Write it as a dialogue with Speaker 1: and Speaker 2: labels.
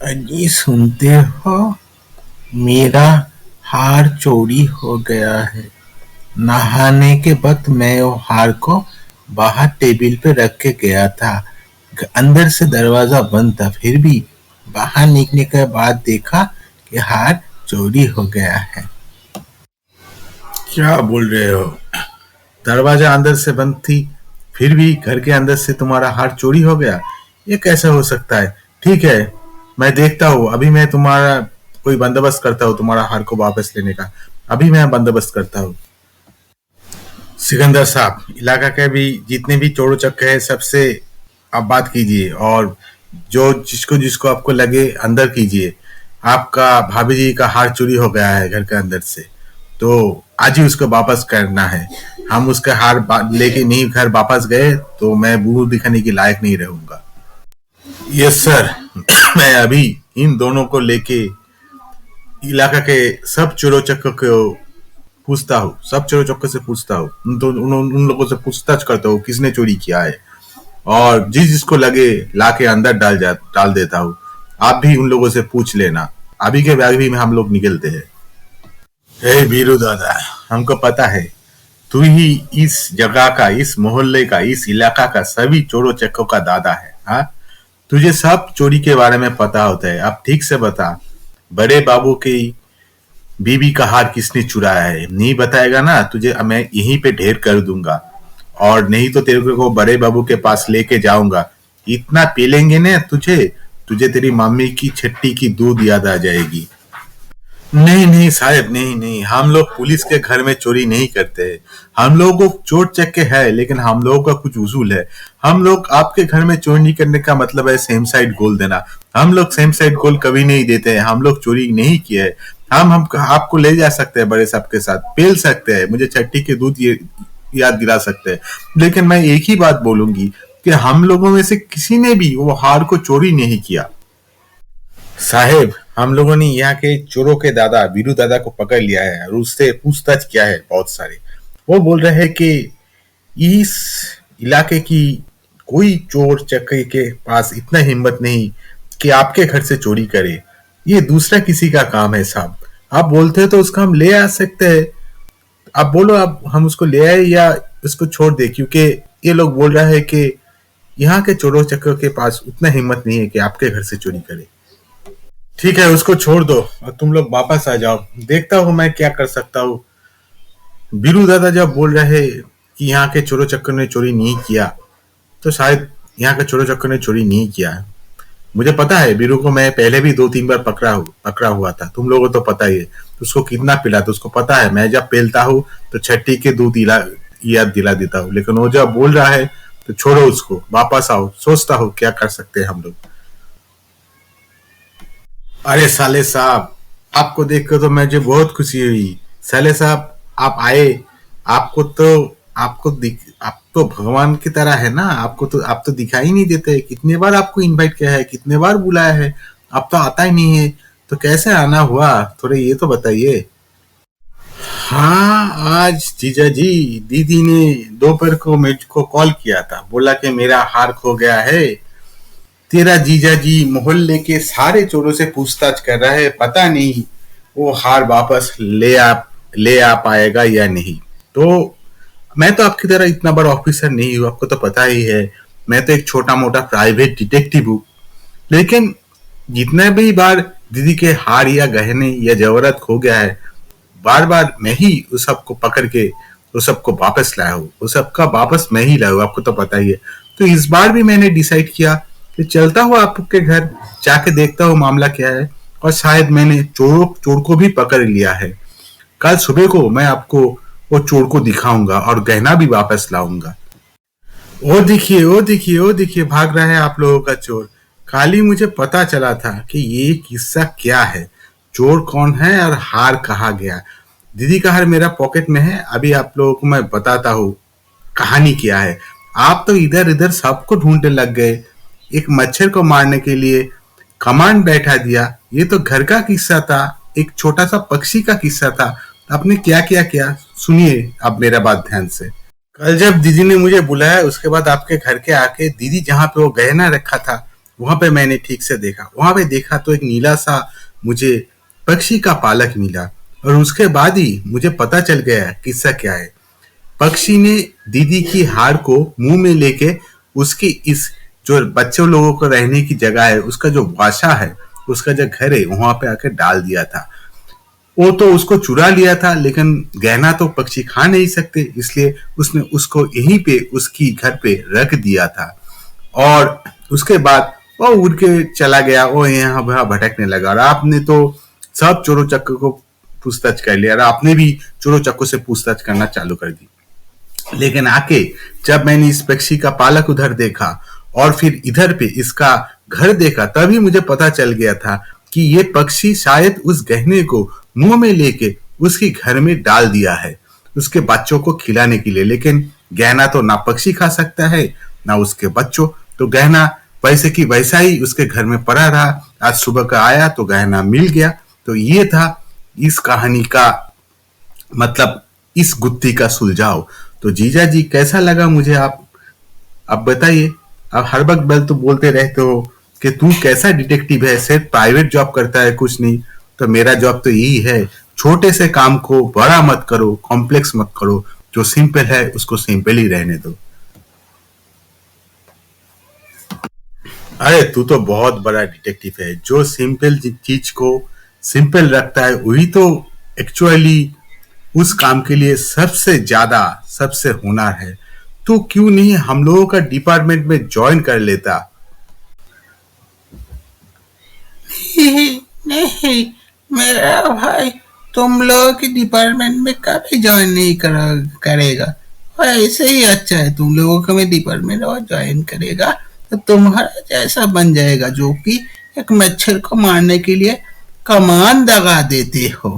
Speaker 1: अजी सुनते हो, मेरा हार चोरी हो गया है। नहाने के वक्त मैं वो हार को बाहर टेबल पे रख के गया था। अंदर से दरवाजा बंद था, फिर भी बाहर निकलने के बाद देखा कि हार चोरी हो गया है।
Speaker 2: क्या बोल रहे हो? दरवाजा अंदर से बंद थी, फिर भी घर के अंदर से तुम्हारा हार चोरी हो गया? ये कैसे हो सकता है? ठीक है, मैं देखता हूँ। अभी मैं तुम्हारा कोई बंदोबस्त करता हूँ तुम्हारा हार को वापस लेने का। अभी मैं बंदोबस्त करता हूँ। सिकंदर साहब, इलाका के भी जितने भी चोरों चक्के हैं सबसे आप बात कीजिए, और जो जिसको जिसको आपको लगे अंदर कीजिए। आपका भाभी जी का हार चोरी हो गया है घर के अंदर से, तो आज ही उसको वापस करना है। हम उसका हार लेके नहीं घर वापस गए तो मैं मुंह दिखाने के लायक नहीं रहूंगा। Yes sir. मैं अभी इन दोनों को लेके इलाका के सब चोरों चक्कों को पूछता हूँ, सब चोरों चक्कर से पूछता हूँ, उन लोगों से पूछताछ करता हूँ किसने चोरी किया है, और जिस जिसको लगे लाके अंदर डाल देता हूँ। आप भी उन लोगों से पूछ लेना। अभी के बाद भी में हम लोग निकलते हैं। हे वीरू दादा, हमको पता है तू ही इस जगह का, इस मोहल्ले का, इस इलाका का सभी चोरों चक्कों का दादा है। हाँ, तुझे सब चोरी के बारे में पता होता है। अब ठीक से बता, बड़े बाबू की बीबी का हार किसने चुराया है? नहीं बताएगा ना, तुझे मैं यहीं पे ढेर कर दूंगा, और नहीं तो तेरे को बड़े बाबू के पास लेके जाऊंगा। इतना पीलेंगे ना तुझे, तुझे तेरी मम्मी की छट्टी की दूध याद आ जाएगी। नहीं नहीं साहब, नहीं नहीं, हम लोग पुलिस के घर में चोरी नहीं करते हैं। हम लोगों को चोर चक्के है, लेकिन हम लोगों का कुछ उसूल है। हम लोग आपके घर में चोरी नहीं करने का मतलब है सेम साइड गोल देना। हम लोग सेम साइड गोल कभी नहीं देते हैं। हम लोग चोरी नहीं किए है। हम आपको ले जा सकते हैं, बड़े साहब के साथ पेल सकते हैं, मुझे छट्टी के दूध याद दिला सकते हैं, लेकिन मैं एक ही बात बोलूंगी कि हम लोगों में से किसी ने भी वो हार को चोरी नहीं किया। साहेब, हम लोगों ने यहाँ के चोरों के दादा वीरू दादा को पकड़ लिया है और उससे पूछताछ किया है बहुत सारे। वो बोल रहे हैं कि इस इलाके की कोई चोर चक्के के पास इतना हिम्मत नहीं कि आपके घर से चोरी करे। ये दूसरा किसी का काम है साहब। आप बोलते हैं तो उसको हम ले आ सकते हैं। आप बोलो, आप हम उसको ले आए या उसको छोड़ दे, क्योंकि ये लोग बोल रहे हैं कि यहाँ के चोरों चक्कर के पास उतना हिम्मत नहीं है कि आपके घर से चोरी करे। ठीक है, उसको छोड़ दो और तुम लोग वापस आ जाओ। देखता हूँ मैं क्या कर सकता हूँ। बीरू दादा जब बोल रहे कि यहाँ के चोरों चक्कर ने चोरी नहीं किया, तो शायद यहाँ के चोरों चक्कर ने चोरी नहीं किया है। मुझे पता है, बीरू को मैं पहले भी 2-3 बार पकड़ा हुआ था। तुम लोगों को तो पता ही है तो उसको कितना पिला, तो उसको पता है मैं जब पेलता हूँ तो छट्टी के दूध याद दिला देता हूँ। लेकिन वो जब बोल रहा है तो छोड़ो उसको, वापस आओ। सोचता हूँ क्या कर सकते हैं हम लोग। अरे साले साहब, आपको देख कर तो मुझे बहुत खुशी हुई। साले साहब, आप आए। आपको तो आप तो भगवान की तरह है ना। आपको तो आप तो दिखाई नहीं देते। कितने बार आपको इनवाइट किया है, कितने बार बुलाया है, आप तो आता ही नहीं है। तो कैसे आना हुआ, थोड़े ये तो बताइए। हाँ, आज जीजा जी दीदी ने दोपहर को मुझको कॉल किया था, बोला कि मेरा हार खो गया है। तेरा जीजा जी मोहल्ले के सारे चोरों से पूछताछ कर रहा है, पता नहीं वो हार वापस ले आ पाएगा या नहीं। तो मैं तो आपकी तरह इतना बड़ा ऑफिसर नहीं हूँ, आपको तो पता ही है। मैं तो एक छोटा मोटा प्राइवेट डिटेक्टिव हूँ। लेकिन जितने भी बार दीदी के हार या गहने या जवाहरात खो गया है, बार बार मैं ही उस सबको पकड़ के उस सबको वापस लाया हूँ। उस सबका वापस मैं ही लाया हूँ, आपको तो पता ही है। तो इस बार भी मैंने डिसाइड किया कि चलता हूँ आपके घर, जाके देखता हूँ मामला क्या है, और शायद मैंने चोर को भी पकड़ लिया है। कल सुबह को मैं आपको वो चोर को दिखाऊंगा और गहना भी वापस लाऊंगा। वो देखिए, वो देखिए, वो देखिए, भाग रहा है आप लोगों का चोर। खाली मुझे पता चला था कि ये किस्सा क्या है, चोर कौन है और हार कहाँ गया। दीदी का हार मेरा पॉकेट में है। अभी आप लोगों को मैं बताता हूँ कहानी क्या है। आप तो इधर इधर सबको ढूंढने लग गए, एक मच्छर को मारने के लिए कमांड बैठा दिया। ये तो घर का किस्सा था, एक छोटा सा पक्षी का किस्सा था। आपने क्या किया क्या, सुनिए अब मेरा बात ध्यान से। कल जब दीदी ने मुझे बुलाया, उसके बाद आपके घर के आके दीदी जहाँ पे वो गहना रखा था वहां पे मैंने ठीक से देखा, वहां पे देखा तो एक नीला सा मुझे पक्षी का पालक मिला, और उसके बाद ही मुझे पता चल गया किस्सा क्या है। पक्षी ने दीदी की हार को मुंह में लेके उसकी इस जो बच्चों लोगों को रहने की जगह है, उसका जो वाशा है, उसका जो घर है, वहां पे आकर डाल दिया था। वो तो उसको चुरा लिया था, लेकिन गहना तो पक्षी खा नहीं सकते, इसलिए उसने उसको यहीं पे उसकी घर पे रख दिया था। और उसके बाद वो उड़ के चला गया, वो यहाँ वहाँ भटकने लगा, और आपने तो सब चोरों चक्कर को पूछताछ कर लिया, और आपने भी चोरों चक्कों से पूछताछ करना चालू कर दी। लेकिन आके जब मैंने इस पक्षी का पालक उधर देखा और फिर इधर पे इसका घर देखा, तभी मुझे पता चल गया था कि ये पक्षी शायद उस गहने को मुंह में लेके उसके घर में डाल दिया है उसके बच्चों को खिलाने के लिए। लेकिन गहना तो ना पक्षी खा सकता है ना उसके बच्चों, तो गहना वैसे की वैसा ही उसके घर में पड़ा रहा। आज सुबह का आया तो गहना मिल गया। तो ये था इस कहानी का मतलब, इस गुत्थी का सुलझाव। तो जीजा जी कैसा लगा मुझे, आप बताइए। आप हर वक्त बल तो बोलते रहते हो कि तू कैसा डिटेक्टिव है, सिर्फ प्राइवेट जॉब करता है कुछ नहीं। तो मेरा जॉब तो यही है, छोटे से काम को बड़ा मत करो, कॉम्प्लेक्स मत करो, जो सिंपल है उसको सिंपल ही रहने दो। अरे तू तो बहुत बड़ा डिटेक्टिव है, जो सिंपल चीज को सिंपल रखता है वही तो एक्चुअली उस काम के लिए सबसे ज्यादा सबसे होनहार है। तो क्यों नहीं हम लोगों का डिपार्टमेंट में ज्वाइन कर लेता।
Speaker 1: नहीं, नहीं, मेरा भाई तुम लोगों के डिपार्टमेंट में कभी ज्वाइन नहीं करेगा। और ऐसे ही अच्छा है, तुम लोगों का मैं डिपार्टमेंट और ज्वाइन करेगा तो तुम्हारा जैसा बन जाएगा, जो कि एक मच्छर को मारने के लिए कमान दगा देते हो।